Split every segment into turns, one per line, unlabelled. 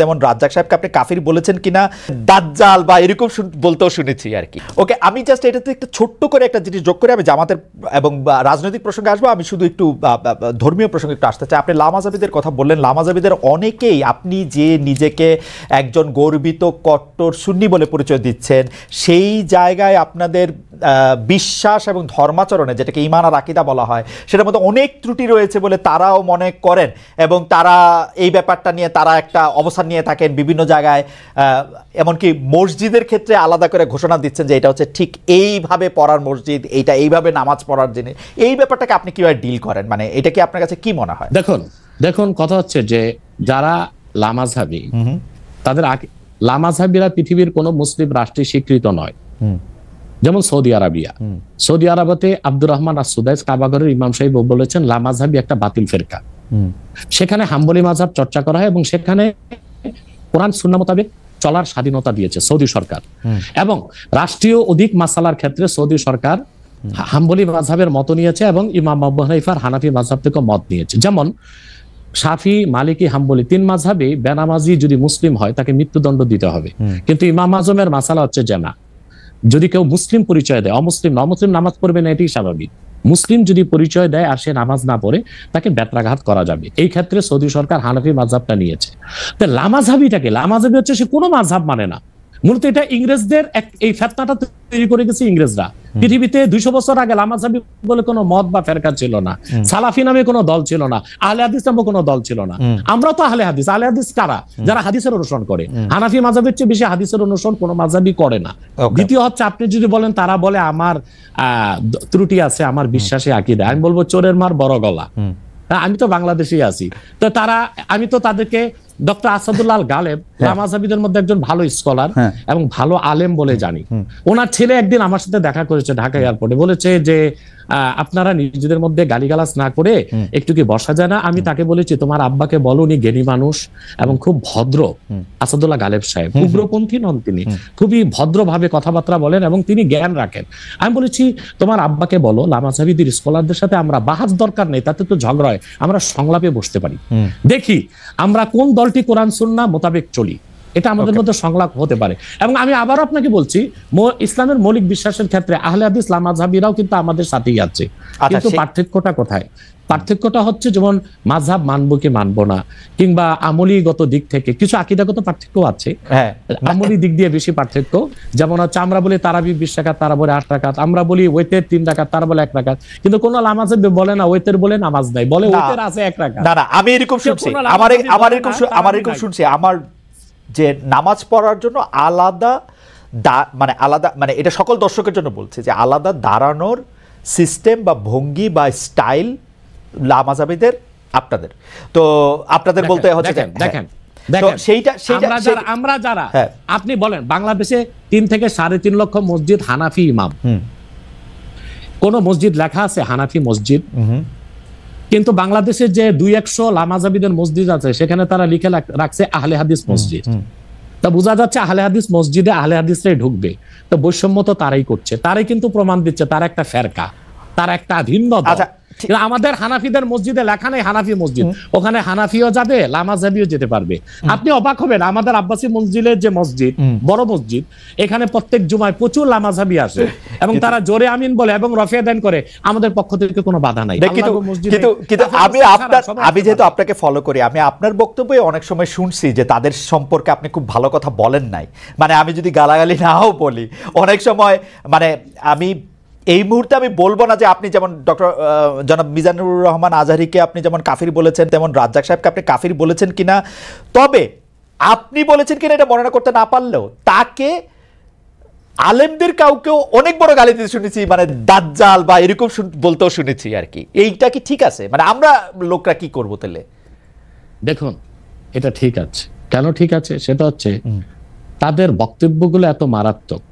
তেমন রাজ্জাক সাহেবকে আপনি কাফির বলেছেন কিনা দাজ্জাল বা এরকম বলতেও শুনেছি আর কি। ওকে, আমি জাস্ট এটাতে একটা ছোট্ট করে একটা জিনিস যোগ করে আমি জামাতের এবং রাজনৈতিক প্রসঙ্গে আসবো। আমি শুধু একটু ধর্মীয় প্রসঙ্গে একটু আসতে চাই। আপনি লামাজাবিদের কথা বললেন, লামাজাবিদের অনেকেই আপনি যে নিজেকে একজন গর্বিত কট্টর সুন্নি বলে পরিচয় দিচ্ছেন, সেই জায়গায় আপনাদের বিশ্বাস এবং ধর্মাচরণে, যেটাকে ঈমান আর আকীদা বলা হয়, সেটার মধ্যে অনেক ত্রুটি রয়েছে বলে তারাও মনে করেন এবং তারা এই ব্যাপারটা নিয়ে তারা একটা অবস্থান নিয়ে থাকেন বিভিন্ন জায়গায়। এমনকি মসজিদের ক্ষেত্রে আলাদা করে ঘোষণা দিচ্ছেন যে এটা হচ্ছে ঠিক এইভাবে পড়ার মসজিদ, এইটা এইভাবে নামাজ পড়ার জিনিস। এই ব্যাপারটাকে আপনি কিভাবে ডিল করেন? মানে এটা কি আপনার কাছে কি মনে হয়?
দেখুন কথা হচ্ছে যে যারা লামাযহাবী, তাদের লামাযহাবীরা পৃথিবীর কোনো মুসলিম রাষ্ট্রে স্বীকৃত নয়। যেমন সৌদি আরবিয়া, সৌদি আরবতে আব্দুর রহমান আস-সুদাইস কাবাগরের ইমাম সাহেব বলেছেন লামাযহাবী একটা বাতিল ফেরকা। সেখানে হাম্বলি মাযহাব চর্চা করা হয় এবং সেখানে কোরআন সুন্নাহ মোতাবেক চলার স্বাধীনতা দিয়েছে সৌদি সরকার। এবং রাষ্ট্রীয় অধিক মাসালার ক্ষেত্রে সৌদি সরকার হাম্বলি মাযহাবের মত নিয়েছে এবং ইমাম আবু হানিফার হানাফি মাযহাব থেকে মত নিয়েছে। যেমন শাফি, মালিকি, হাম্বলি তিন মাযহাবে বেনামাজি যদি মুসলিম হয় তাকে মৃত্যুদণ্ড দিতে হবে। কিন্তু ইমাম আজমের মাসালা হচ্ছে জানা, যদি কেউ মুসলিম পরিচয় দেয়, অমুসলিম অমুসলিম নামাজ পড়বে না, এটাই স্বাভাবিক। মুসলিম যদি পরিচয় দেয় আর সে নামাজ না পড়ে তাকে বেত্রাঘাত করা যাবে। এই ক্ষেত্রে সৌদি সরকার হানাফি মাযহাবটা নিয়েছে। তো লামাযহাবীটাকে, লামাযহাবী হচ্ছে সে কোনো মাযহাব মানে না। মূলত এটা ইংরেজদের এই ফেতনাটা তৈরি করে গেছে ইংরেজরা। পৃথিবীতে 200 বছর আগে লামাযহাবী বলে কোনো মত বা ফেরকা ছিল না, সালাফি নামে কোনো দল ছিল না, আহলে হাদিস নামে কোনো দল ছিল না। আমরা তো আহলে হাদিস। আহলে হাদিস কারা? যারা হাদিসের অনুসরণ করে। হানাফি মাযহাবের চেয়ে বেশি হাদিসের অনুসরণ কোনো মাযহাবী করে না। দ্বিতীয় হচ্ছে, আপনি যদি বলেন তারা বলে আমার ত্রুটি আছে আমার বিশ্বাসে আকীদা, আমি বলবো চোরের মার বড় গলা। আমি তো বাংলাদেশেই আছি, তো তারা, আমি তো তাদেরকে ডক্টর আসাদুল্লাহ আল গালেব লামাযহাবীদের মধ্যে একজন ভালো স্কলার এবং ভালো আলেম বলে জানি। ওনার ছেলে একদিন আমার সাথে দেখা করেছে ঢাকা এয়ারপোর্টে, বলেছে যে আপনারা নিজেদের মধ্যে গালিগালাজ না করে একটু কি বসা যায় না? আমি তাকে বলেছি তোমার আব্বাকে বলো, উনি জ্ঞানী মানুষ এবং খুব ভদ্র। আসাদুল্লাহ গালেব সাহেব উগ্রপন্থী নন, তিনি খুবই ভদ্রভাবে কথাবার্তা বলেন এবং তিনি জ্ঞান রাখেন। আমি বলেছি তোমার আব্বাকে বলো লামাযহাবীদের স্কলারদের সাথে আমরা বাহাস দরকার নেই, তাতে তো ঝগড়া হয়, আমরা সংলাপে বসতে পারি, দেখি আমরা কোন দলটি কোরআন সুন্নাহ মোতাবেক চলি, এটা আমাদের মধ্যে সংলাপ হতে পারে। এবং আমি আবারও আপনাকে বলছি, ইসলামের মৌলিক বিশ্বাসের ক্ষেত্রে আহলে হাদিস লামাযহাবীরাও কিন্তু আমাদের সাথেই আছে। কিন্তু পার্থক্যটা কোথায়? পার্থক্যটা হচ্ছে যেমন মাযহাব মানবো কি মানবো না, কিংবা আমলীগত দিক থেকে কিছু আকীদাগত পার্থক্য আছে। আমলী দিক দিয়ে বেশি পার্থক্য। যেমন হচ্ছে আমরা বলি তারাবি 20 রাকাত, তারা বলে 8 রাকাত। আমরা বলি ওয়েতের 3 রাকাত, তারা বলে 1 রাকাত। কিন্তু কোন লামাযহাবী বলে না ওয়েতের বলে নামাজ নাই, বলে ওয়েতের আছে 1 রাকাত।
না না, আমি এরকম শুনছি, আমার এরকম শুনছি, আমার যে নামাজ পড়ার জন্য আলাদা মানে এটা সকল দর্শকের জন্য বলছে যে আলাদা দাঁড়ানোর সিস্টেম বা ভঙ্গি বা স্টাইল লামাযহাবীদের, আপনাদের তো আপনাদের বলতে হচ্ছে
দেখেন আমরা যারা, আপনি বলেন বাংলাদেশে 3 থেকে 3.5 লক্ষ মসজিদ হানাফি ইমাম, কোন মসজিদ লেখা আছে হানাফি মসজিদ? কিন্তু বাংলাদেশে যে 200 লামাযহাবীদের মসজিদ আছে সেখানে তারা লিখে রাখছে আহলে হাদিস মসজিদ। তা বোঝা যাচ্ছে আহলে হাদিস মসজিদে আহলে হাদিসরাই ঢুকবে। তো বৈষম্য তো তারাই করছে, তারাই কিন্তু প্রমাণ দিচ্ছে তারা একটা ফেরকা, তারা একটা ভিন্ন দল। আমাদের হানাফিদের মসজিদে লেখা নেই হানাফি মসজিদ, ওখানে হানাফিও যাবে লামাযহাবীও যেতে পারবে। আপনি অবাক হবেন, আমাদের আব্বাসী মসজিদের যে মসজিদ, বড় মসজিদ, এখানে প্রত্যেক জুমায় প্রচুর লামাযহাবী আসে এবং তারা জোরে আমিন বলে এবং রফিয়া দান করে, আমাদের পক্ষ থেকে কোনো বাধা নাই।
কিন্তু আমি যেহেতু আপনাকে ফলো করি, আমি আপনার বক্তব্যে অনেক সময় শুনছি যে তাদের সম্পর্কে আপনি খুব ভালো কথা বলেন নাই। মানে আমি যদি গালাগালি নাও বলি অনেক সময়, মানে আমি এই মুহূর্তে আমি বলবো না যে আপনি যেমন ডক্টর জনাব মিজানুর রহমান আজহারীকে আপনি যেমন কাফির বলেছেন, তেমন রাজ্জাক সাহেবকে আপনি কাফির বলেছেন কিনা, তবে আপনি বলেছেন কিনা এটা বর্ণনা করতে না পারলেও তাকে আলেমদের কাউকেও অনেক বড় গালি দিতে শুনেছি, মানে দাজ্জাল বা এরকম বলতেও শুনেছি আর কি। এইটা কি ঠিক আছে? মানে আমরা লোকরা কি করবো তাহলে?
দেখুন, এটা ঠিক আছে। কেন ঠিক আছে? সেটা হচ্ছে তাদের বক্তব্যগুলো এত মারাত্মক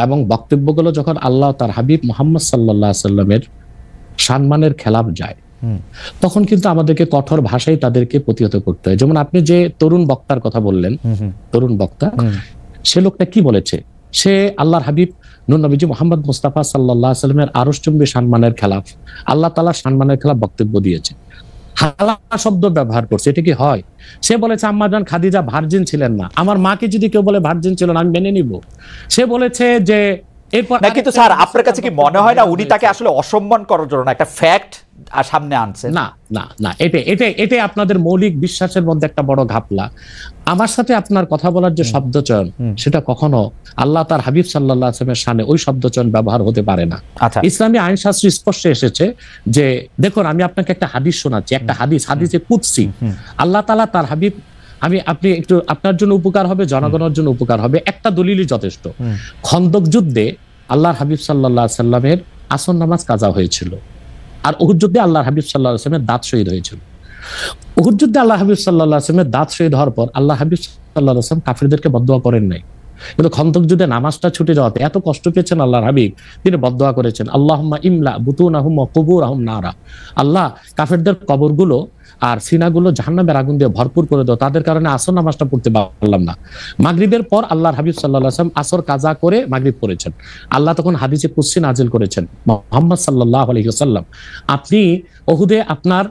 এবং বক্তব্যগুলো যখন আল্লাহ তার হাবিব মুহাম্মদ সাল্লাল্লাহু আলাইহি সাল্লামের সম্মানের খেলাফ যায়, তখন কিন্তু আমাদেরকে কঠোর ভাষায় তাদেরকে প্রতিহত করতে হয়। যেমন আপনি যে তরুণ বক্তার কথা বললেন, তরুণ বক্তা, সে লোকটা কি বলেছে? সে আল্লাহর হাবিব নূর নবীজি মুহাম্মদ মুস্তাফা সাল্লাল্লাহু আলাইহি সাল্লামের আরশচুম্বী সম্মানের খেলাফ, আল্লাহ তাআলার সম্মানের খেলাফ বক্তব্য দিয়েছে। হালা শব্দ ব্যবহার করছে, এটা কি হয়? সে বলেছে আম্মাজান খাদিজা ভার্জিন ছিলেন না, আমার মাকে যদি কেউ বলে ভার্জিন ছিল না আমি মেনে নিব। সে বলেছে যে এরপর
না, কিন্তু স্যার আপনার কাছে কি মনে হয় না উনি তাকে আসলে অসম্মান করার জন্য একটা ফ্যাক্ট সামনে আনছেন?
না না না, এটা আপনাদের মৌলিক বিশ্বাসের মধ্যে একটা বড় ঘাপলা। আমার সাথে আপনার কথা বলার যে শব্দচয়ন, সেটা কখনো আল্লাহ তার হাবিব সাল্লাল্লাহু আলাইহি ওয়াসাল্লামের শানে ওই শব্দচয়ন ব্যবহার হতে পারে না। ইসলামী আইন শাস্ত্র স্পষ্ট এসেছে যে দেখুন, আমি আপনাকে একটা হাদিস শোনাচ্ছি, একটা হাদিসে কুদসি। আল্লাহ তাআলা তার হাবিব, আপনি একটু আপনার জন্য উপকার হবে, জনগণের জন্য উপকার হবে, একটা দলিলই যথেষ্ট। খন্দক যুদ্ধে আল্লাহর হাবিব সাল্লাল্লাহু আলাইহি ওয়াসাল্লামের আসর নামাজ কাজা হয়েছিল, আর উহুদ যুদ্ধে আল্লাহর হাবিব সাল্লাল্লাহু আলাইহি ওয়াসাল্লামের দাঁত শহীদ হয়েছিল। উহুদ যুদ্ধে আল্লাহ হাবিব সাল্লাল্লাহু আলাইহি ওয়াসাল্লামের দাঁত শহীদ হওয়ার পর আল্লাহ হাবিব সাল্লাল্লাহু আলাইহি ওয়াসাল্লাম কাফিরদেরকে বদদুয়া করেন নাই, কিন্তু খন্দক যুদ্ধে নামাজটা ছুটে যাওয়াতে এত কষ্ট পেয়েছেন আল্লাহর হাবিব, তিনি বদদুয়া করেছেন আল্লাহুম্মা ইমলা বুতুনাহুম ওয়া কুবুরহুম নারা, আল্লাহ কাফেরদের কবরগুলো আর সিনাগুলো জাহান্নামের আগুন দিয়ে ভরপুর করে দাও, তাদের কারণে আসর নামাজটা পড়তে পারলাম না। মাগরিবের পর আল্লাহর হাবিব সাল্লাল্লাহু আলাইহি ওয়াসাল্লাম আসর কাজা করে মাগরিব পড়েছেন। আল্লাহ তখন হাদিসে কুদসি নাজিল করেছেন, মুহাম্মদ সাল্লাল্লাহু আলাইহি ওয়াসাল্লাম আপনি উহুদে আপনার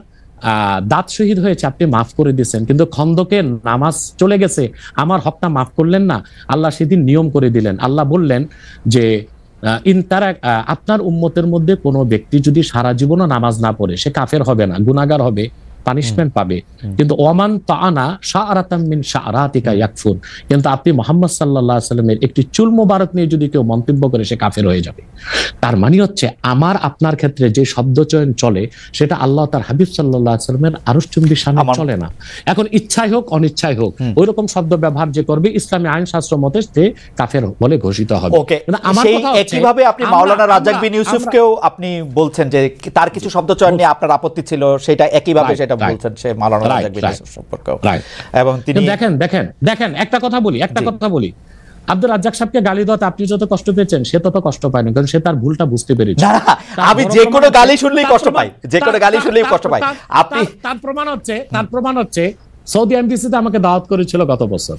দাঁত শহীদ হয়েছে, আপনি মাফ করে দিয়েছেন, কিন্তু খন্দকে নামাজ চলে গেছে, আমার হকটা মাফ করলেন না। আল্লাহ সেদিন নিয়ম করে দিলেন, আল্লাহ বললেন যে আপনার উম্মতের মধ্যে কোনো ব্যক্তি যদি সারা জীবনও নামাজ না পড়ে সে কাফের হবে না, গুনাহগার হবে, পানিশমেন্ট পাবে, কিন্তু ওমান তাআনা শাআরাতাম মিন শাআরাতিকা ইয়াকফুর, কিন্তু আপনি মুহাম্মদ সাল্লাল্লাহু আলাইহি ওয়াসাল্লামের একটি চুল মোবারক নিয়ে যদি কেউ মন্তব্য করে সে কাফের হয়ে যাবে। তার মানে হচ্ছে আমার আপনার ক্ষেত্রে যে শব্দচয়ন চলে সেটা আল্লাহ তার হাবিব সাল্লাল্লাহু আলাইহি ওয়াসাল্লামের আরশচুম্বী শানে চলে না। এখন ইচ্ছাই হোক অনিচ্ছাই হোক ওই রকম শব্দ ব্যবহার যে করবে ইসলামী আইন শাস্ত্র মতে সে কাফের বলে ঘোষিত হবে।
ওকে, সেই একইভাবে আপনি মাওলানা রাজ্জাক বিন ইউসুফকেও আপনি বলছেন যে তার কিছু শব্দচয়ন নিয়ে আপনার আপত্তি ছিল, সেটা একইভাবে সেটা বলছেন সে মাওলানা রাজ্জাক বিন ইউসুফ সম্পর্কেও। এবং তিনি দেখেন একটা কথা বলি, আব্দুর রাজ্জাক সাহেবকে গালি দেওয়াতে আপনি যত কষ্ট পেয়েছেন সে তত কষ্ট পায়নি, কারণ সে তার ভুলটা বুঝতে পেরেছে। আমি যে কোনো গালি শুনলেই কষ্ট পাই, যে কোনো গালি শুনলেই কষ্ট পাই। আপনি
তার প্রমাণ হচ্ছে সৌদি এমবিসিতে আমাকে দাওয়াত করেছিল গত বছর,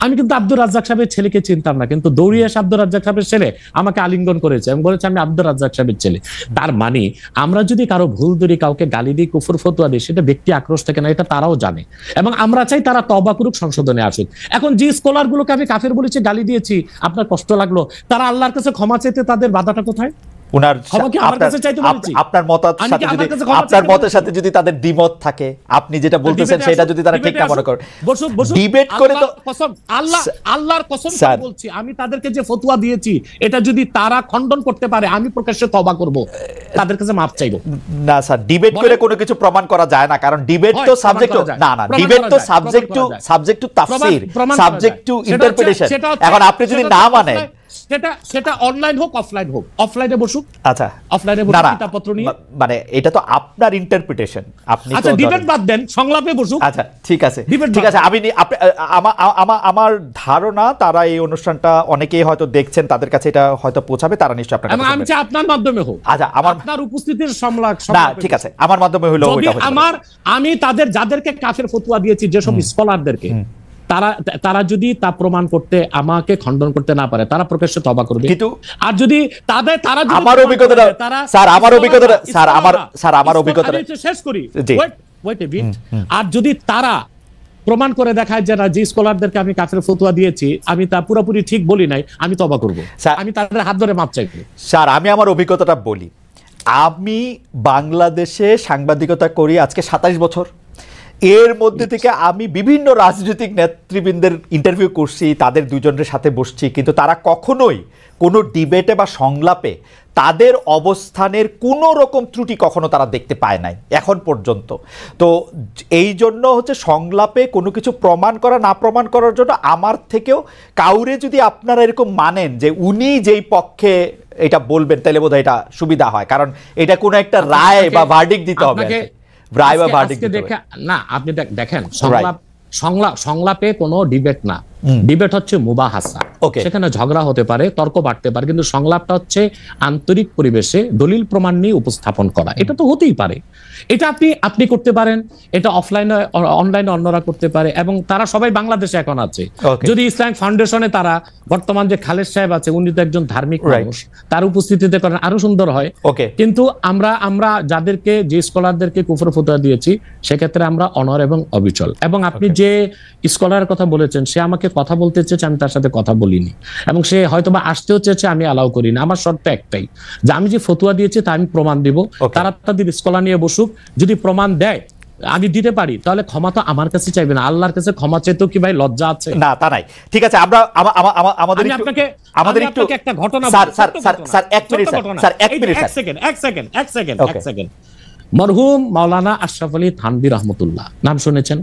আমি কিন্তু আব্দুর রাজ্জাক সাহেবের ছেলেকে চিনতাম না, কিন্তু দৌড়িয়ে এসে আব্দুর রাজ্জাক সাহেবের ছেলে আমাকে আলিঙ্গন করেছে এবং বলেছে আমি আব্দুর রাজ্জাক সাহেবের ছেলে। তার মানে আমরা যদি কারো ভুল ধরি, কাউকে গালি দিই, কুফর ফতোয়া দিই, সেটা ব্যক্তি আক্রোশ থেকে না, এটা তারাও জানে এবং আমরা চাই তারা তওবা করুক, সংশোধনে আসুক। এখন যে স্কলার গুলোকে আমি কাফের বলেছি, গালি দিয়েছি, আপনার কষ্ট লাগলো, তারা আল্লাহর কাছে ক্ষমা চাইতে তাদের বাধাটা কোথায়?
আপনার মতের সাথে যদি তাদের দ্বিমত থাকে, আপনি যেটা বলতেছেন সেটা যদি তারা ঠিক না মনে করে ডিবেট করে, তো
আল্লাহর কসম বলছি আমি তাদেরকে যে ফতোয়া দিয়েছি এটা যদি তারা খণ্ডন করতে পারে আমি প্রকাশ্যে তওবা করব, তাদের কাছে মাফ চাইবো।
না স্যার, ডিবেট করে কোনো কিছু প্রমাণ করা যায় না, কারণ ডিবেট তো সাবজেক্ট না ডিবেট তো subject to Tafsir, subject to interpretation. এখন আপনি যদি না মানেন
সেটা অনলাইন হোক অফলাইন হোক, অফলাইনে বসুক,
আচ্ছা
অফলাইনে বসুক কিতাবপত্র নিয়ে,
মানে এটা তো আপনার ইন্টারপ্রিটেশন, আপনি
আচ্ছা ডিবেট বাদ দেন, সংলাপে বসুক।
আচ্ছা ঠিক আছে, আমি আমার ধারণা তারা এই অনুষ্ঠানটা অনেকেই হয়তো দেখছেন, তাদের কাছে এটা হয়তো পৌঁছাবে, তারা নিশ্চয়ই আপনার কাছে,
আমি চাই আপনার মাধ্যমে হোক,
আচ্ছা
আপনার উপস্থিতির সংলাপ
না ঠিক আছে আমার মাধ্যমে হলো,
আমি যাদেরকে কাফের ফতোয়া দিয়েছি যেসব স্কলারদেরকে, তারা যদি তা প্রমাণ করতে আমাকে খণ্ডন করতে না পারে তারা প্রকাশ্যে তওবা করবে, কিন্তু আর যদি তারা
আমার অভিজ্ঞতাটা আমার অভিজ্ঞতাটা
শেষ করি, ওয়েট এ বিট, আর যদি তারা প্রমাণ করে দেখায় যে যে স্কলারদেরকে আমি কাফের ফতোয়া দিয়েছি আমি তা পুরোপুরি ঠিক বলি নাই, আমি তওবা করব, আমি তাদের হাত ধরে মাপ চাইব।
স্যার আমি আমার অভিজ্ঞতাটা বলি, আমি বাংলাদেশে সাংবাদিকতা করি আজকে 27 বছর। এর মধ্যে থেকে আমি বিভিন্ন রাজনৈতিক নেতৃবৃন্দের ইন্টারভিউ করছি, তাদের দুজনের সাথে বসছি, কিন্তু তারা কখনোই কোনো ডিবেটে বা সংলাপে তাদের অবস্থানের কোনো রকম ত্রুটি কখনো তারা দেখতে পায় নাই এখন পর্যন্ত। তো এই জন্য হচ্ছে সংলাপে কোনো কিছু প্রমাণ করা না প্রমাণ করার জন্য আমার থেকেও কাউরে যদি আপনারা এরকম মানেন যে উনি যেই পক্ষে এটা বলবেন তাহলে বোধহয় এটা সুবিধা হয়, কারণ এটা কোনো একটা রায় বা ভার্ডিক্ট দিতে হবে
না। আপনি দেখেন সংলাপে কোনো ডিবেট না, ডিবেট হচ্ছে মুবাহাসা, সেখানে ঝগড়া হতে পারে, তর্ক বাড়তে পারে, কিন্তু সংলাপটা হচ্ছে আন্তরিক পরিবেশে দলিল প্রমাণ নিয়ে উপস্থাপন করা। এটা তো হতেই পারে, এটা আপনি করতে পারেন, এটা অফলাইনে অনলাইনে অন্যরা করতে পারে, এবং তারা সবাই বাংলাদেশে এখন আছে। যদি ইসলামিক ফাউন্ডেশনে তারা বর্তমান যে খালেদ সাহেব আছে, উনি তো একজন ধার্মিক মানুষ, তার উপস্থিতিতে করেন আরো সুন্দর হয়। কিন্তু আমরা যাদেরকে, যে স্কলারদেরকে কুফর ফতোয়া দিয়েছি, সেক্ষেত্রে আমরা অনর এবং অবিচল। এবং আপনি যে স্কলারের কথা বলেছেন, সে আমাকে কথা বলতে চেয়েছে, আমি তার সাথে কথা বলিনি, এবং সে হয়তোবা আসতেও চেয়েছে, আমি অ্যালাউ করিনি। আমার শর্ত একটাই, যে আমি যে ফতোয়া দিয়েছি তা আমি প্রমাণ দিব, তারা তাদের স্কলার নিয়ে বসুক, যদি প্রমাণ দেয় আমি দিতে পারি, তাহলে ক্ষমা তো আমার কাছে চাইবে না, আল্লাহর কাছে ক্ষমা চাইতেও কি ভাই লজ্জা আছে?
না, তা নাই। ঠিক আছে, আমরা আমাদের একটু
একটা ঘটনা,
স্যার এক সেকেন্ড।
মরহুম মাওলানা আশরাফ আলী থানভী রহমতুল্লাহ, নাম শুনেছেন?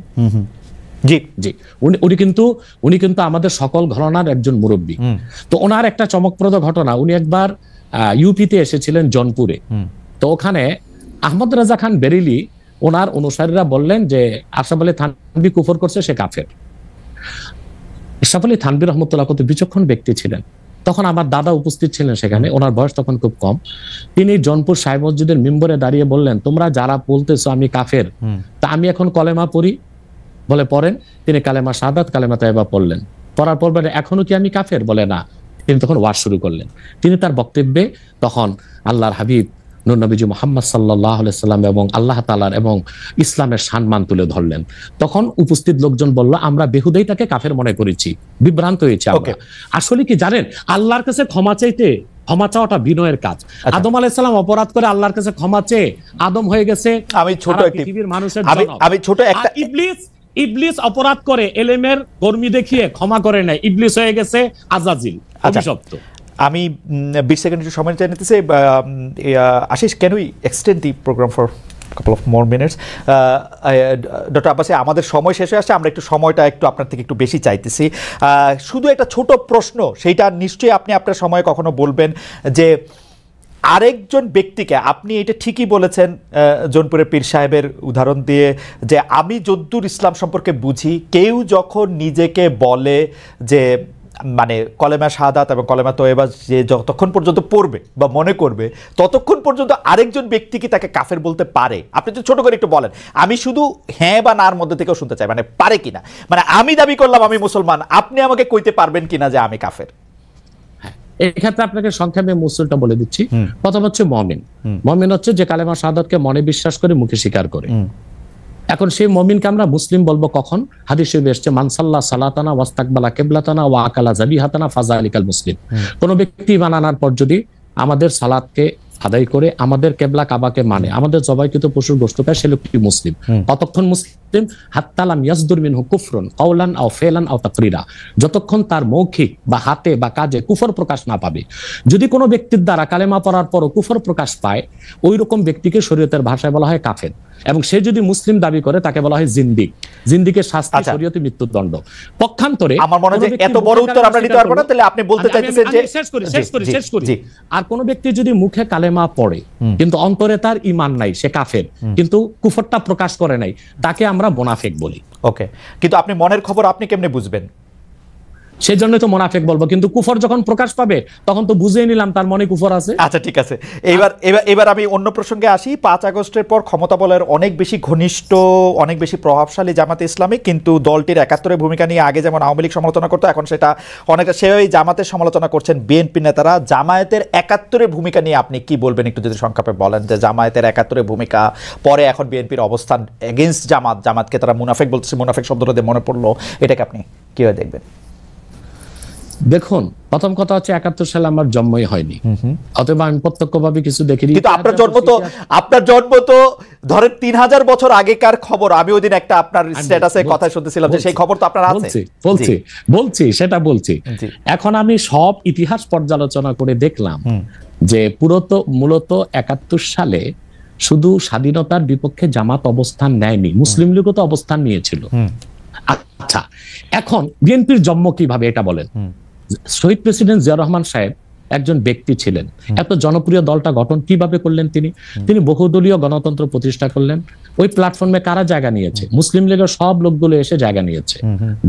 জি
জি। উনি কিন্তু আমাদের সকল ঘরানার একজন মুরব্বী। তো ওনার একটা চমকপ্রদ ঘটনা, উনি একবার ইউপিতে এসেছিলেন জনপুরে। তো ওখানে আহমদ রাজা খান বেরেলি, ওনার অনুসারীরা বললেন যে আশরাফ আলী থানভী কুফর করছে, সে কাফের। আশরাফ আলী থানভী রহমতুল্লাহ কত বিচক্ষণ ব্যক্তি ছিলেন। তখন আমার দাদা উপস্থিত ছিলেন সেখানে, ওনার বয়স তখন খুব কম। তিনি জনপুর সাহেব মসজিদের মিম্বরে দাঁড়িয়ে বললেন, তোমরা যারা বলতেছো আমি কাফের, তা আমি এখন কলেমা পড়ি। বলে পড়েন। তিনি কালেমা শাহাদাত, কালেমা তাইবা পড়লেন। পড়ার পর বলে এখনো কি আমি কাফের? বলে না। তিনি তখন ওয়াজ শুরু করলেন। তিনি তার বক্তব্যে তখন আল্লাহর হাবিব নূর নবীজি মুহাম্মদ সাল্লাল্লাহু আলাইহি সাল্লাম এবং আল্লাহ তাআলার এবং ইসলামের সম্মান তুলে ধরলেন। তখন উপস্থিত লোকজন বলল, আমরা বেহুদাই তাকে কাফের মনে করেছি, বিভ্রান্ত হয়েছে আমরা। আসলে কি জানেন, আল্লাহর কাছে ক্ষমা চাইতে, ক্ষমা চাওয়াটা বিনয়ের কাজ। আদম আলাইহিস সালাম অপরাধ করে আল্লাহর কাছে ক্ষমা চেয়ে আদম হয়ে গেছে পৃথিবীর মানুষের জনক। ইবলিস অপরাধ করে এলেমের কর্মী দেখিয়ে ক্ষমা করে নাই, ইবলিস হয়ে গেছে আজাজিল, অভিশপ্ত।
আমি 20 সেকেন্ড একটু সময় চাই নিতেছি। Ashis, can we extend the program for couple of more minutes? Doctor Abbasi, আমাদের সময় শেষ হয়ে আসছে, আমরা একটু সময়টা একটু আপনার থেকে একটু বেশি চাইতেছি। শুধু একটা ছোট প্রশ্ন, সেইটা নিশ্চয়ই আপনি আপনার সময় কখনো বলবেন, যে আরেকজন ব্যক্তিকে, আপনি এটা ঠিকই বলেছেন জৌনপুরের পীর সাহেবের উদাহরণ দিয়ে, যে আমি যদ্দূর ইসলাম সম্পর্কে বুঝি, কেউ যখন নিজেকে বলে যে মানে কলেমা শাহাদাত এবং কলেমা তয়বা যে যতক্ষণ পর্যন্ত পড়বে বা মনে করবে, ততক্ষণ পর্যন্ত আরেকজন ব্যক্তি কি তাকে কাফের বলতে পারে? আপনি যদি ছোট করে একটু বলেন, আমি শুধু হ্যাঁ বা নার মধ্যে থেকেও শুনতে চাই, মানে পারে কিনা। মানে আমি দাবি করলাম আমি মুসলমান, আপনি আমাকে কইতে পারবেন কিনা যে আমি কাফের?
এক্ষেত্রে আপনাকে সংক্ষেপে মুসলটা বলে দিচ্ছি। প্রথম হচ্ছে মুমিন। মুমিন হচ্ছে যে কালেমা শাহাদাতকে মনে বিশ্বাস করে, মুখে স্বীকার করে। এখন সেই মুমিনকে আমরা মুসলিম বলবো কখন? হাদিসে এসেছে, মান সাল্লা সালাতানা ওয়াস্তাকবালা কিবলাতানা ওয়া আকালা যাবিহাতানা ফাযালিকাল মুসলিম। কোন ব্যক্তি ঈমান আনার পর যদি আমাদের সালাতকে আদায় করে, আমাদের কেবলা কাবাকে মানে, আমাদের জবাইকৃত পশুর গোশত খায়, সে লোকটি মুসলিম। কতক্ষণ মুসলিম? হাত্তা লাম ইয়াসদুর মিনহু কুফরুন কাওলান আও ফিলান আও তাকরিরা, যতক্ষণ তার মৌখিক বা হাতে বা কাজে কুফর প্রকাশ না পাবে। যদি কোনো ব্যক্তির দ্বারা কালেমা পড়ার পরও কুফর প্রকাশ পায়, ওই রকম ব্যক্তিকে শরীয়তের ভাষায় বলা হয় কাফের। এবং সে যদি মুসলিম দাবি করে, তাকে বলা হয় জিন্দিক। জিন্দিকের শাস্তি শরীয়তে মৃত্যুদণ্ড। পক্ষান্তরে
আমার মনে হয় এত বড় উত্তর আমরা নিতে পারবো না, তাহলে আপনি বলতে চাইতেছেন যে
শেষ করি। আর কোন ব্যক্তি যদি মুখে কালেমা পড়ে কিন্তু অন্তরে তার ঈমান নাই, সে কাফের, কিন্তু কুফরটা প্রকাশ করে নাই, তাকে আমরা মুনাফিক বলি।
ওকে, কিন্তু আপনি মনের খবর আপনি কেমনে বুঝবেন?
সেই জন্য তো মুনাফিক বলবো, কিন্তু কুফর যখন প্রকাশ পাবে তখন তো বুঝেই নিলাম তার মনে কুফর আছে।
আচ্ছা, ঠিক আছে। এবার আমি অন্য প্রসঙ্গে আসি। 5 আগস্টের পর ক্ষমতা বলের অনেক বেশি ঘনিষ্ঠ, অনেক বেশি প্রভাবশালী জামাতে ইসলামী, কিন্তু দলটির 71-এর ভূমিকা নিয়ে আগে যেমন আওয়ামী লীগ সমালোচনা করতো, এখন সেটা অনেকটা সেই জামাতের সমালোচনা করছেন বিএনপি নেতারা। জামায়াতের 71-এর ভূমিকা নিয়ে আপনি কি বলবেন, একটু যদি সংক্ষেপে বলেন, যে জামায়াতের 71-এর ভূমিকা, পরে এখন বিএনপির অবস্থান এগেইনস্ট জামাতকে তারা মুনাফিক বলতেছে, মুনাফিক শব্দটা দিয়ে মনে পড়লো, এটাকে আপনি কিভাবে দেখবেন?
দেখুন, প্রথম কথা হচ্ছে 71 সালে আমার জন্মই হয়নি, অথবা আমি প্রত্যক্ষভাবে কিছু দেখিনি।
কিন্তু আপনার জন্ম তো ধরেন 3000 বছর আগেকার খবর। আমি ওই দিন একটা আপনার স্ট্যাটাসে কথা শুনতেছিলাম যে সেই খবর তো আপনার আছে।
বলছি সেটা বলছি। এখন আমি সব ইতিহাস পর্যালোচনা করে দেখলাম যে মূলত 71 সালে শুধু স্বাধীনতার বিপক্ষে জামাত অবস্থান নেয়নি, মুসলিম লীগও তো অবস্থান নিয়েছিল। আচ্ছা, এখন বিএনপির জন্ম কিভাবে এটা বলেন। শহীদ প্রেসিডেন্ট জিয়াউর রহমান সাহেব একজন ব্যক্তি ছিলেন, এত জনপ্রিয় দলটা গঠন কিভাবে করলেন? তিনি বহুদলীয় গণতন্ত্র প্রতিষ্ঠা করলেন। ওই প্ল্যাটফর্মে কারা জায়গা নিয়েছে? মুসলিম লীগের সব লোকগুলো এসে জায়গা নিয়েছে,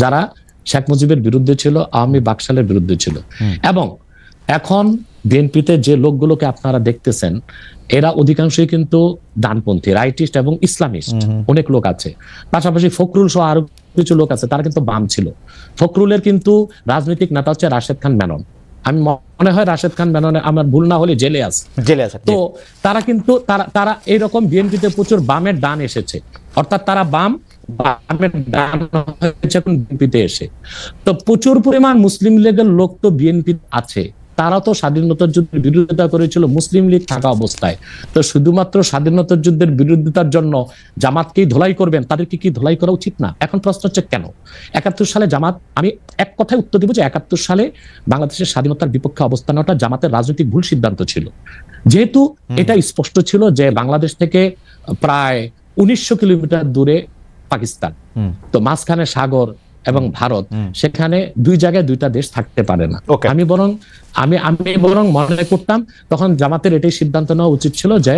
যারা শেখ মুজিবের বিরুদ্ধে ছিল, আওয়ামী বাকশালের বিরুদ্ধে ছিল। এবং এখন বিএনপিতে যে লোকগুলোকে আপনারা দেখতেছেন এরা অধিকাংশই কিন্তু ডানপন্থী, রাইটিস্ট এবং ইসলামিস্ট অনেক লোক আছে। পাশাপাশি ফখরুল সহ আরো কিছু লোক আছে, তারা কিন্তু বাম ছিল। ফখরুলের কিন্তু রাজনৈতিক নেতা হচ্ছে রাশেদ খান মেনন। আমি মনে হয় রাশেদ খান মেননে আমার ভুল না হলে জেলে আছে। তো তারা কিন্তু তারা এইরকম বিএনপিতে প্রচুর বামের ডান এসেছে, অর্থাৎ তারা বামের ডান হয়েছে এখন বিএনপিতে এসে। তো প্রচুর পরিমাণ মুসলিম লীগের লোক তো বিএনপি আছে, তারা তো স্বাধীনতার যুদ্ধের বিরোধিতা করেছিল মুসলিম লীগ থাকা অবস্থায়। তো শুধুমাত্র স্বাধীনতার যুদ্ধের বিরোধিতার জন্য জামাতকেই ধোলাই করবেন, তাদেরকে কি ধোলাই করা উচিত না? এখন প্রশ্ন হচ্ছে কেন 71 সালে জামাত, আমি এক কথায় উত্তর দিব যে 71 সালে বাংলাদেশের স্বাধীনতার বিপক্ষে অবস্থান নেওয়াটা জামাতের রাজনৈতিক ভুল সিদ্ধান্ত ছিল। যেহেতু এটা স্পষ্ট ছিল যে বাংলাদেশ থেকে প্রায় 1900 কিলোমিটার দূরে পাকিস্তান, তো মাঝখানে সাগর এবং ভারত, সেখানে দুই জায়গায় দুইটা দেশ থাকতে পারে না। আমি বরং মনে করতাম তখন জামাতের এটাই সিদ্ধান্ত নেওয়া উচিত ছিল যে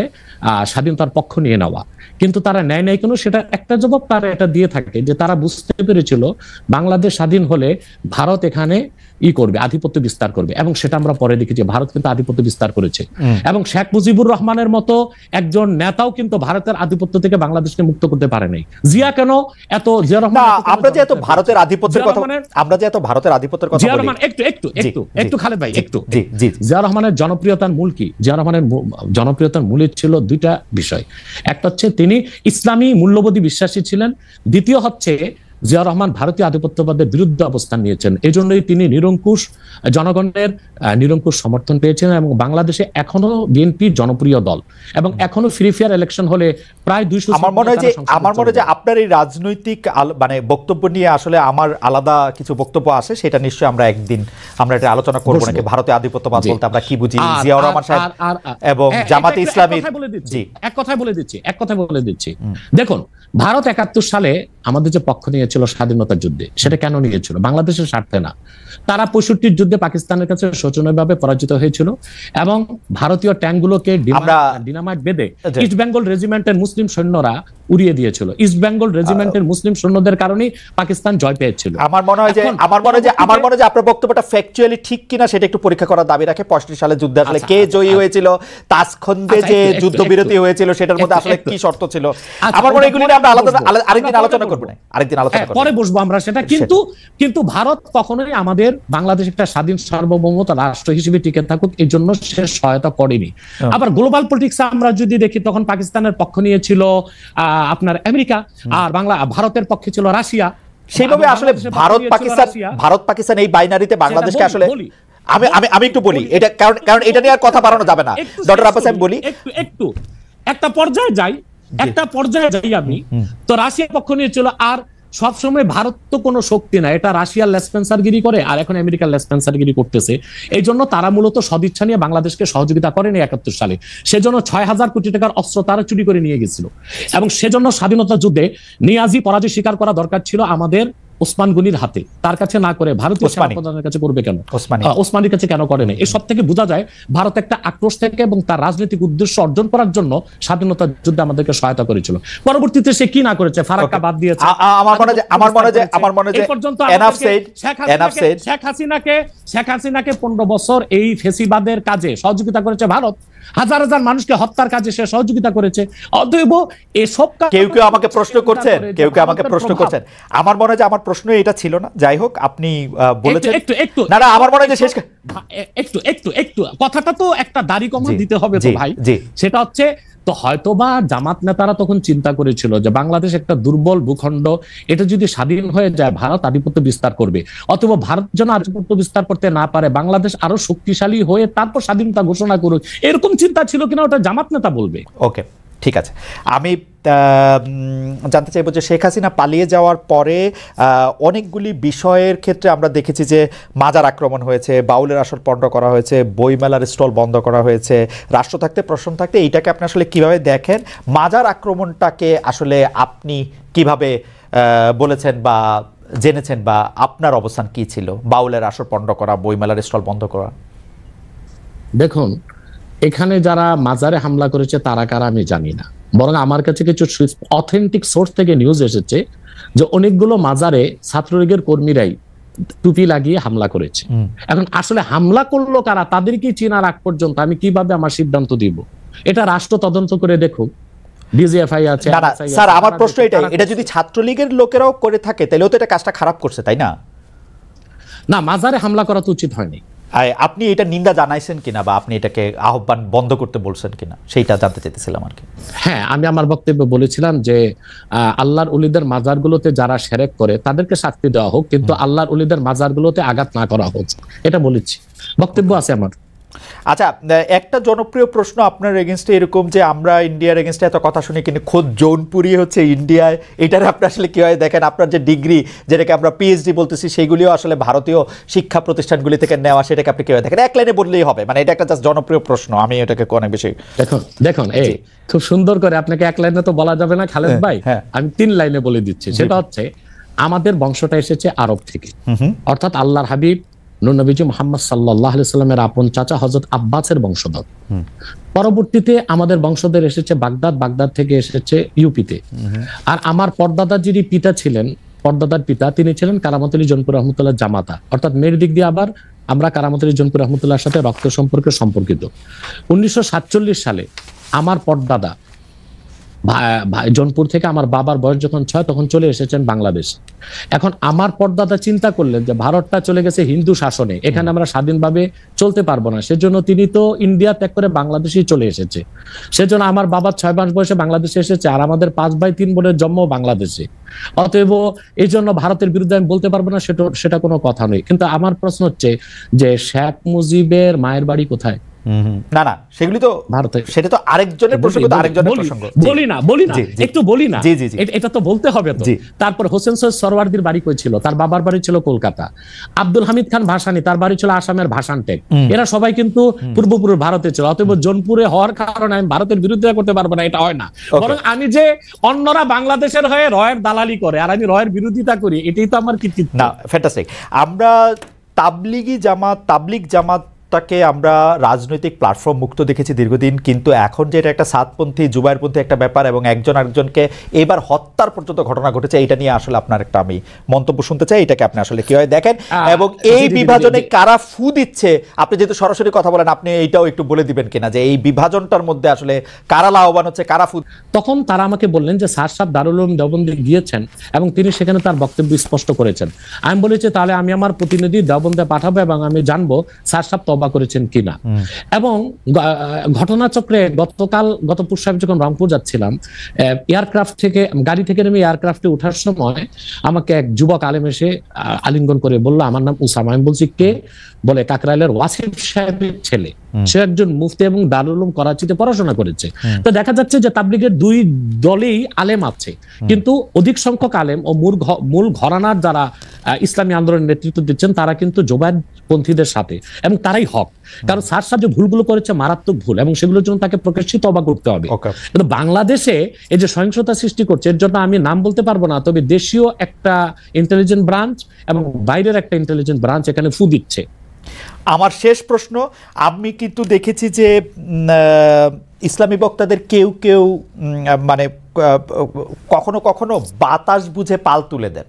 স্বাধীনতার পক্ষ নিয়ে নেওয়া, কিন্তু তারা নেয় নাই কেন? সেটা একটা জবাব তারা এটা দিয়ে থাকে যে তারা বুঝতে পেরেছিল বাংলাদেশ স্বাধীন হলে ভারত এখানে করবে, আধিপত্য বিস্তার করবে। এবং সেটা আমরা পরে দেখি যে ভারত কিন্তু আধিপত্য বিস্তার করেছে। এবং শেখ মুজিবুর রহমানের মতো একজন নেতাও কিন্তু ভারতের আধিপত্য থেকে বাংলাদেশকে মুক্ত করতে পারে নাই। জিয়া কেন এত, জিয়া রহমান,
আমরা যে এত ভারতের আধিপত্যের কথা
জিয়া রহমান একটু খালেদ ভাই একটু, জিয়া রহমানের জনপ্রিয়তার মূল কি? জিয়া রহমানের জনপ্রিয়তার মূলে ছিল দুইটা বিষয়। একটা হচ্ছে তিনি ইসলামী মূল্যবোধী বিশ্বাসী ছিলেন, দ্বিতীয় হচ্ছে জিয়া রহমান ভারতীয় আধিপত্যবাদের বিরুদ্ধে অবস্থান নিয়েছেন। এই জন্যই তিনি নিরঙ্কুশ জনগণের নিরঙ্কুশ সমর্থন পেয়েছেন এবং বাংলাদেশে এখনো বিএনপি জনপ্রিয় দল এবং এখনো ফ্রি ফেয়ার ইলেকশন হলে প্রায় 200।
আমার মনে হয় যে আপনার এই রাজনৈতিক মানে বক্তব্য নিয়ে আসলে আমার আলাদা কিছু বক্তব্য আছে, সেটা নিশ্চয়ই আমরা একদিন আমরা এটা আলোচনা করব নাকি ভারতীয় আধিপত্যবাদ বলতে আমরা কি বুঝি, জিয়াউর রহমান সাহেব এবং জামাতে ইসলামী। জি,
এক কথায় বলে দিচ্ছি। দেখুন, ভারত 71 সালে আমাদের যে পক্ষ নিয়েছিল স্বাধীনতার যুদ্ধে, সেটা কেন নিয়েছিল? বাংলাদেশের স্বার্থে না। তারা 65 যুদ্ধে পাকিস্তানের কাছে শোচনীয়ভাবে পরাজিত হয়েছিল এবং ভারতীয় ট্যাঙ্কগুলোকে ডিনামাইট বেঁধে ইস্ট বেঙ্গল রেজিমেন্টের মুসলিম সৈন্যরা উড়িয়ে দিয়েছিল। ইস্ট বেঙ্গল রেজিমেন্টের মুসলিম সৈন্যদের কারণেই পাকিস্তান জয় পেয়েছিল।
আমার মনে হয় যে আপনার বক্তব্যটা ফ্যাকচুয়ালি ঠিক কিনা সেটা একটু পরীক্ষা করার দাবি রাখে। 65 সালে যুদ্ধে আসলে কে জয়ী হয়েছিল, তাসখন্দে যে যুদ্ধবিরতি হয়েছিল সেটার মধ্যে আসলে কি শর্ত ছিল, আমার মনে হয় এগুলো নিয়ে আমরা আরেকদিন আলোচনা করব না,
পরে বসবো আমরা সেটা। কিন্তু ভারত কখনোই আমাদের বাংলাদেশ একটা স্বাধীন সার্বভৌমত রাষ্ট্র হিসেবে টিকে থাকুক এই জন্য সে সহায়তা করেনি। আবার গ্লোবাল পলিটিক্স আমরা যদি দেখি, তখন পাকিস্তানের পক্ষ নিয়েছিল আপনার আমেরিকা, আর ভারতের পক্ষে ছিল রাশিয়া।
সেইভাবে আসলে ভারত পাকিস্তান এই বাইনারিতে বাংলাদেশকে আসলে আমি একটু বলি এটা, কারণ এটা নিয়ে আর কথা বাড়ানো যাবে না। ডক্টর আব্বাস আমি বলি
একটু একটা পর্যায়ে যাই আমি। তো রাশিয়ার পক্ষ নিয়েছিল, আর সবসময় ভারত তো কোনো শক্তি না, এটা রাশিয়ার লেসপেন্সারগিরি করে আর এখন আমেরিকার লেসপেন্সারগিরি করতেছে। এই জন্য তারা মূলত সদিচ্ছা নিয়ে বাংলাদেশকে সহযোগিতা করেনি 71 সালে। সেজন্য 6000 কোটি টাকার অস্ত্র তারা চুরি করে নিয়ে গেছিল এবং সেজন্য স্বাধীনতা যুদ্ধে নিয়াজি পরাজয় স্বীকার করা দরকার ছিল আমাদের ওসমান গনির হাতে, তার কাছে না করে ভারতীয় সেনাপ্রধানের কাছে করবে কেন, ওসমানীর কাছে কেন করে না? এসব থেকে বোঝা যায় ভারত একটা আক্রোশ থেকে এবং তার রাজনৈতিক উদ্দেশ্য অর্জন করার জন্য স্বাধীনতা যুদ্ধে আমাদেরকে সহায়তা করেছিল। পরবর্তীতে সে কি না করেছে, ফারাক্কা বাদ দিয়েছে।
আমার মনে হয়
শেখ হাসিনাকে 15 বছর এই ফেসিবাদের কাজে সহযোগিতা করেছে ভারত, হাজার হাজার মানুষকে হত্যার কাজে সে সহযোগিতা করেছে। অতএব এসব
কেউ আমাকে প্রশ্ন করছেন, আমার মনে হয় যে আমার প্রশ্ন এটা ছিল না। যাই হোক, আপনি বলেছেন
একটু
না আমার মনে হয় যে শেষ
একটু কথাটা তো একটা দাড়ি কমা দিতে হবে তো ভাই। সেটা হচ্ছে, তো হয়তোবা জামাত নেতারা তখন চিন্তা করেছিল যে বাংলাদেশ একটা দুর্বল ভূখণ্ড, এটা যদি স্বাধীন হয়ে যায় ভারত আধিপত্য বিস্তার করবে, অথবা ভারত যেন আধিপত্য বিস্তার করতে না পারে, বাংলাদেশ আরো শক্তিশালী হয়ে তারপর স্বাধীনতা ঘোষণা করুক, এরকম চিন্তা ছিল কিনা ওটা জামাত নেতা বলবে।
ওকে, ঠিক আছে। আমি জানতে চাইব যে শেখ হাসিনা পালিয়ে যাওয়ার পরে অনেকগুলি বিষয়ের ক্ষেত্রে আমরা দেখেছি যে মাজার আক্রমণ হয়েছে, বাউলের আসর পণ্ড করা হয়েছে, বইমেলার স্টল বন্ধ করা হয়েছে, রাষ্ট্র থাকতে প্রশ্ন থাকতে। এইটাকে আপনি আসলে কিভাবে দেখেন? মাজার আক্রমণটাকে আসলে আপনি কিভাবে বলেছেন বা জেনেছেন, বা আপনার অবস্থান কি ছিল? বাউলের আসর পণ্ড করা, বইমেলার স্টল বন্ধ করা।
দেখুন, এখানে যারা মাজারে হামলা করেছে তারা কারা আমি জানি না, বরং আমার কাছে কিছু অথেন্টিক সোর্স থেকে নিউজ এসেছে যে অনেকগুলো মাজারে ছাত্রলীগের কর্মীরাই টুপি লাগিয়ে হামলা করেছে। এখন আসলে হামলা করলো কারা, তাদেরকে চেনার আগ পর্যন্ত আমি কিভাবে আমার সিদ্ধান্ত দিব? এটা রাষ্ট্র তদন্ত করে দেখুক। ডিজিএফআই আছে।
স্যার আমার প্রশ্ন এটাই, এটা যদি ছাত্রলীগের লোকেরাও করে থাকে তাহলেও তো এটা কাজটা খারাপ করছে, তাই না?
না, মাজারে হামলা করা তো উচিত হয়নি।
আপনি এটা নিন্দা জানাইছেন কিনা বা আপনি এটাকে আহ্বান বন্ধ করতে বলছেন কিনা সেইটা জানতে চাইতেছিলাম আর কি।
হ্যাঁ, আমি আমার বক্তব্যে বলেছিলাম যে আল্লাহর ওলিদের মাজারগুলোতে যারা শিরক করে তাদেরকে শাস্তি দেওয়া হোক, কিন্তু আল্লাহর ওলিদের মাজারগুলোতে আঘাত না করা হোক, এটা বলেছি, বক্তব্য আছে আমার।
আচ্ছা, একটা জনপ্রিয় প্রশ্ন আপনার এগেনস্টে এরকম যে আমরা ইন্ডিয়ার এগেনস্টে এত কথা শুনি কিন্তু খোদ জৌনপুরি হচ্ছে ইন্ডিয়ায়, এটার আপনি আসলে কীভাবে দেখেন? আপনার যে ডিগ্রি, যেটাকে আমরা পিএইচডি বলতেছি, সেইগুলিও আসলে ভারতীয় শিক্ষা প্রতিষ্ঠানগুলি থেকে নেওয়া, সেটাকে আপনি কীভাবে দেখেন? এক লাইনে বললেই হবে, মানে এটা একটা জাস্ট জনপ্রিয় প্রশ্ন, আমি এটাকে অনেক বেশি।
দেখুন এই খুব সুন্দর করে, আপনাকে এক লাইনে তো বলা যাবে না খালেদ ভাই, আমি 3 লাইনে বলে দিচ্ছি। সেটা হচ্ছে আমাদের বংশটা এসেছে আরব থেকে, অর্থাৎ আল্লাহর হাবিব নূর নবীজি মুহাম্মদ সাল্লাল্লাহু আলাইহি সাল্লামের আপন চাচা হযরত আব্বাসের বংশধর। পরবর্তীতে আমাদের বংশধর এসেছে বাগদাদ, বাগদাদ থেকে এসেছে ইউপিতে। আর আমার পরদাদার যিনি পিতা ছিলেন, পরদাদার পিতা, তিনি ছিলেন কারামত আলী জৌনপুর রহমতুল্লাহ জামাতা, অর্থাৎ মেয়ের দিক দিয়ে আবার আমরা কারামত আলী জৌনপুর রহমতুল্লাহর সাথে রক্ত সম্পর্কে সম্পর্কিত। 1947 সালে আমার পরদাদা জৌনপুর থেকে, আমার বাবার বয়স যখন 6 তখন চলে এসেছেন বাংলাদেশ। এখন আমার পরদাদা চিন্তা করলেন যে ভারতটা চলে গেছে হিন্দু শাসনে, এখানে আমরা স্বাধীনভাবে চলতে পারবো না, সেজন্য তিনি তো ইন্ডিয়া ত্যাগ করে বাংলাদেশেই চলে এসেছে। সেজন্য আমার বাবা 6 মাস বয়সে বাংলাদেশে এসেছে, আর আমাদের 5 ভাই 3 বোনের জন্ম বাংলাদেশে। অতএব এই জন্য ভারতের বিরুদ্ধে আমি বলতে পারবো না, সেটা কোনো কথা নয়। কিন্তু আমার প্রশ্ন হচ্ছে যে শেখ মুজিবের মায়ের বাড়ি কোথায়?
না সেগুলি তো ভারতে, সেটা তো আরেকজনের প্রসঙ্গ, তো আরেকজনের প্রসঙ্গ।
বলি না একটু বলি না, এটা তো বলতে হবে তো। তারপর হোসেন সৈয়দ সরওয়ার্দীর বাড়ি কই ছিল? তার বাবার বাড়ি ছিল কলকাতা। আব্দুল হামিদ খান ভাসানী, তার বাড়ি ছিল আসামের ভাসানটেক। এরা সবাই কিন্তু পূর্বপুরুষ ভারতে ছিল। অতএব জৌনপুরে হওয়ার কারণে আমি ভারতের বিরুদ্ধে করতে পারবো না, এটা হয় না। বরং আমি যে অন্যরা বাংলাদেশের হয়ে রয়ের দালালি করে আর আমি রয়ের বিরোধিতা করি, এটাই তো আমার কৃতিত্ব।
না, ফ্যান্টাস্টিক। আমরা তাবলিগ জামাতটাকে আমরা রাজনৈতিক প্ল্যাটফর্ম মুক্ত দেখেছি দীর্ঘদিন, কিন্তু এখন যে এটা একটা সাতপন্থী জুবাইরপন্থী একটা ব্যাপার এবং একজন আরেকজনকে এবার হত্যার পর্যন্ত ঘটনা ঘটেছে, এটা নিয়ে আসলে আপনার একটা আমি মন্তব্য শুনতে চাই। এটাকে আপনি আসলে কিভাবে দেখেন এবং এই বিভাজনে কারা ফু দিচ্ছে? আপনি যেহেতু সরাসরি কথা বলেন, আপনি এইটাও একটু বলে দিবেন কিনা যে এই বিভাজনটার মধ্যে আসলে কারা লাভবান হচ্ছে, কারা ফু?
তখন তারা আমাকে বললেন যে স্যার সাহেব দারুল উলুম দেওবন্দে গিয়েছেন এবং তিনি সেখানে তার বক্তব্য স্পষ্ট করেছেন। আমি বলেছি তাহলে আমি আমার প্রতিনিধি দেওবন্দে পাঠাবো এবং আমি জানবো স্যার সাহেব তওবা করেছেন কিনা। এবং ঘটনাচক্রে গত পরশু যখন রংপুর যাচ্ছিলাম, এয়ারক্রাফট থেকে, গাড়ি থেকে নেমে এয়ারক্রাফটে ওঠার সময় আমাকে এক যুবক আলেম এসে আলিঙ্গন করে বললো আমার নাম উসামা। আমি বলছি কে? বলে কাকরাইলের ওয়াসিফ সাহেবের ছেলে, সে একজন মুফতি এবং দারুল উলুম করাচিতে পড়াশোনা করেছে। তো দেখা যাচ্ছে যে তাবলিগের 2 দলেই আলেম আছে, কিন্তু অধিক সংখ্যক আলেম ও মূল ঘরানার যারা ইসলামী আন্দোলনের নেতৃত্ব দিচ্ছেন তারা কিন্তু জোবায়েরপন্থীদের সাথে, এবং তারাই হক। কারণ স্যার সাহেব যে ভুলগুলো করেছে মারাত্মক ভুল, এবং সেগুলোর জন্য তাকে প্রকাশ্যে তওবা করতে হবে। কিন্তু বাংলাদেশে এই যে সহিংসতা সৃষ্টি করছে, এর জন্য আমি নাম বলতে পারবো না, তবে দেশীয় একটা ইন্টেলিজেন্ট ব্রাঞ্চ এবং বাইরের একটা ইন্টেলিজেন্ট ব্রাঞ্চ এখানে ফু দিচ্ছে।
আমার শেষ প্রশ্ন, আমি কিন্তু দেখেছি যে ইসলামী বক্তাদের কেউ কেউ মানে কখনো কখনো বাতাস বুঝে পাল তুলে দেন,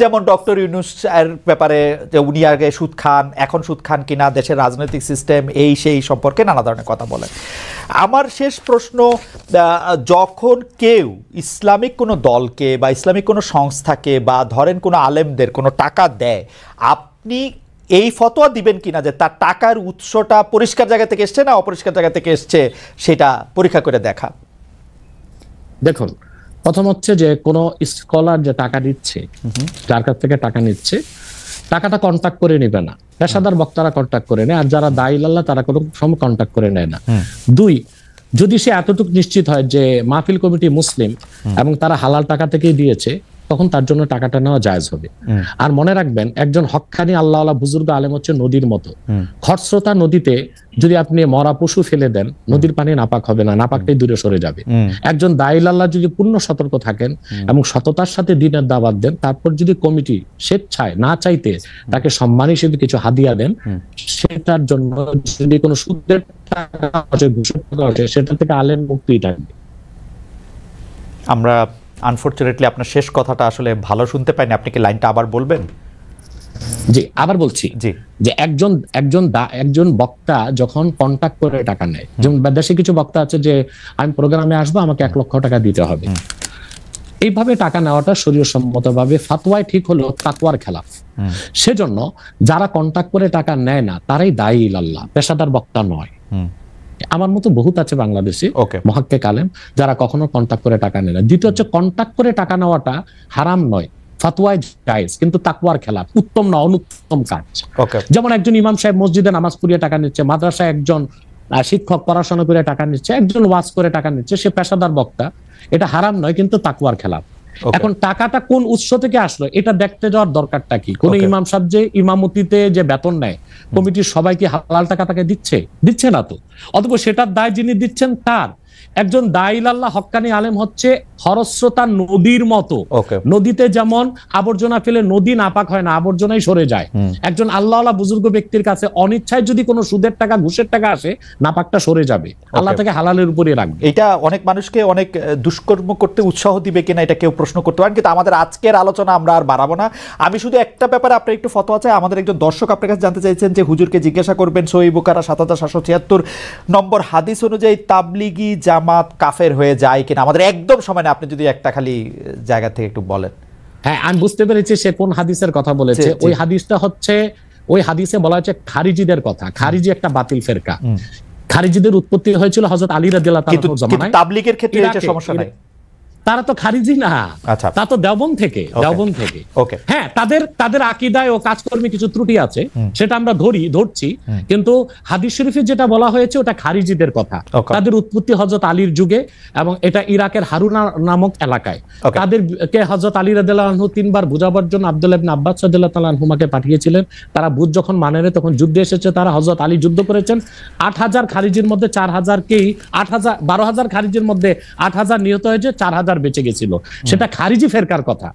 যেমন ডক্টর ইউনূস এর ব্যাপারে যে উনি আগে সুদ খান, এখন সুদ খান কিনা, দেশের রাজনৈতিক সিস্টেম এই সেই সম্পর্কে নানা ধরনের কথা বলেন। আমার শেষ প্রশ্ন, যখন কেউ ইসলামিক কোনো দলকে বা ইসলামিক কোনো সংস্থাকে বা ধরেন কোনো আলেমদের কোনো টাকা দেয়, আপনি এই ফতোয়া দিবেন কিনা যে তার টাকার উৎসটা পরিষ্কার জায়গা থেকে এসছে না অপরিষ্কার জায়গা থেকে এসছে, সেটা পরীক্ষা করে দেখা?
দেখুন, প্রথম হচ্ছে যে কোনো স্কলার যে টাকা দিচ্ছে, যার কাছ থেকে টাকা নিচ্ছে, টাকাটা কন্ট্যাক্ট করে নেবে না। পেশাদার বক্তারা কন্ট্যাক্ট করে নেয়, আর যারা দায়ী আল্লাহ তারা কোনো সময় কন্ট্যাক্ট করে নেয় না। 2, যদি সে এতটুকু নিশ্চিত হয় যে মাহফিল কমিটি মুসলিম এবং তারা হালাল টাকা থেকেই দিয়েছে, তখন তার জন্য টাকাটা নেওয়া জায়েজ হবে। আর মনে রাখবেন, একজন হক্কানি আল্লাহওয়ালা বুজুর্গ আলেম হচ্ছে নদীর মতো। খরস্রোতা নদীতে যদি আপনি মরা পশু ফেলে দেন, নদীর পানি নাপাক হবে না, নাপাকটাই দূরে সরে যাবে। একজন দায়ীল আল্লাহ যদি পূর্ণ সতর্ক থাকেন এবং সততার সাথে দ্বীনের দাওয়াত দেন, তারপর যদি কমিটি স্বেচ্ছায় না চাইতে তাকে সম্মান হিসেবে কিছু হাদিয়া দেন, সেটার জন্য যদি কোনো সুদের টাকা আসে, সেটা থেকে আলেম মুক্তি থাকবে।
আমরা আনফরচুনেটলি আপনার শেষ কথাটা আসলে ভালো শুনতে পাইনি, আপনি কি লাইনটা আবার বলবেন?
জি আবার বলছি যে একজন বক্তা যখন কন্টাক্ট করে টাকা নেয়, যেমন দেশে কিছু বক্তা আছে যে আমি প্রোগ্রামে আসবো, আমাকে 1 লক্ষ টাকা দিতে হবে, এইভাবে টাকা নেওয়াটা শরীয়সম্মতভাবে ফাতওয়ায় ঠিক হলেও তাকওয়ার খেলাফ। সেজন্য যারা কন্টাক্ট করে টাকা নেয় না তারাই দায়ী ইলাল্লাহ, পেশাদার বক্তা নয়। আমার মতো বহুত আছে বাংলাদেশে মুহাক্কিক আলেম যারা কখনো কন্টাক্ট করে টাকা নেয় না। দ্বিতীয় হচ্ছে কন্টাক্ট করে টাকা নেওয়াটা হারাম নয়, ফাতওয়ায় জায়েজ, কিন্তু তাকওয়ার খেলাফ, উত্তম না অনুত্তম কাজ। যেমন একজন ইমাম সাহেব মসজিদে নামাজ পড়িয়ে টাকা নিচ্ছে, মাদ্রাসায় একজন শিক্ষক পড়াশোনা করে টাকা নিচ্ছে, একজন ওয়াজ করে টাকা নিচ্ছে, সে পেশাদার বক্তা, এটা হারাম নয় কিন্তু তাকওয়ার খেলাফ। এখন টাকাটা কোন উৎস থেকে আসলো এটা দেখতে যাওয়ার দরকারটা কি? কোন ইমাম সাহেব যে ইমামতিতে যে বেতন নেয়, কমিটির সবাইকে হালাল টাকা তাকে দিচ্ছে না তো, অথবা সেটার দায় যিনি দিচ্ছেন তার। একজন দায়ীলাল্লাহ হক্কানি আলেম হচ্ছে খরস্রোতা নদীর মতো। নদীতে যেমন আবর্জনা ফেলে নদী নাপাক হয় না, আবর্জনাই সরে যায়। একজন আল্লাহওয়ালা বুজুর্গ ব্যক্তির কাছে অনিচ্ছায় যদি কোনো সুদের টাকা ঘুষের টাকা আসে, নাপাকটা সরে যাবে, আল্লাহ তাকে হালালের উপরে রাখবে।
এটা অনেক মানুষকে অনেক দুষ্কর্ম করতে উৎসাহ দিবে কিনা এটা কেউ প্রশ্ন করতে পারেন, কিন্তু আমাদের আজকের আলোচনা আমরা আর বাড়াবো না। আমি শুধু একটা ব্যাপারে আপনার একটু ফতোয়া চাই। আমাদের একজন দর্শক আপনার কাছে জানতে চাইছেন যে হুজুরকে জিজ্ঞাসা করবেন সহিহ বুখারী ৭৭৭৬ নম্বর হাদিস অনুযায়ী তাবলিগি জামাত কাফের হয়ে যায় কিনা। আমাদের একদম সময় না, আপনি যদি একটা খালি জায়গা থেকে একটু বলেন।
হ্যাঁ, আমি বুঝতে পেরেছি সে কোন হাদিসের কথা বলেছে। ওই হাদিসটা হচ্ছে, ওই হাদিসে বলা হচ্ছে খারিজিদের কথা। খারিজি একটা বাতিল ফেরকা। খারিজিদের উৎপত্তি হয়েছিল হযরত আলী রাদিয়াল্লাহু তাআলার জামানায়। কিন্তু
তাবলীগের ক্ষেত্রে এটা সমস্যা নাই,
তারা তো খারিজি না, তা তো দেওবন্দ থেকে। হ্যাঁ, তাদের আকীদায় ও কাজকর্মে কিছু ত্রুটি আছে, সেটা আমরা ধরছি, কিন্তু হাদিস শরীফে যেটা বলা হয়েছে ওটা খারিজিদের কথা। তাদের উৎপত্তি হযরত আলীর যুগে এবং এটা ইরাকের হারুনা নামক এলাকায়। তাদেরকে হযরত আলী রাদিয়াল্লাহু আনহু 3 বার বুঝাবার জন্য আব্দুল্লাহ ইবনে আব্বাস রাদিয়াল্লাহু তাআলা আনহুমাকে পাঠিয়েছিলেন। তারা বুঝ যখন মানে না, তখন যুদ্ধে এসেছে তারা। হযরত আলী যুদ্ধ করেছেন, 8000 খারিজির মধ্যে 4000কেই 12,000 খারিজির মধ্যে 8000 নিহত হয়েছে, 4000 বেঁচে গেছিল। সেটা খারিজি ফেরকার কথা।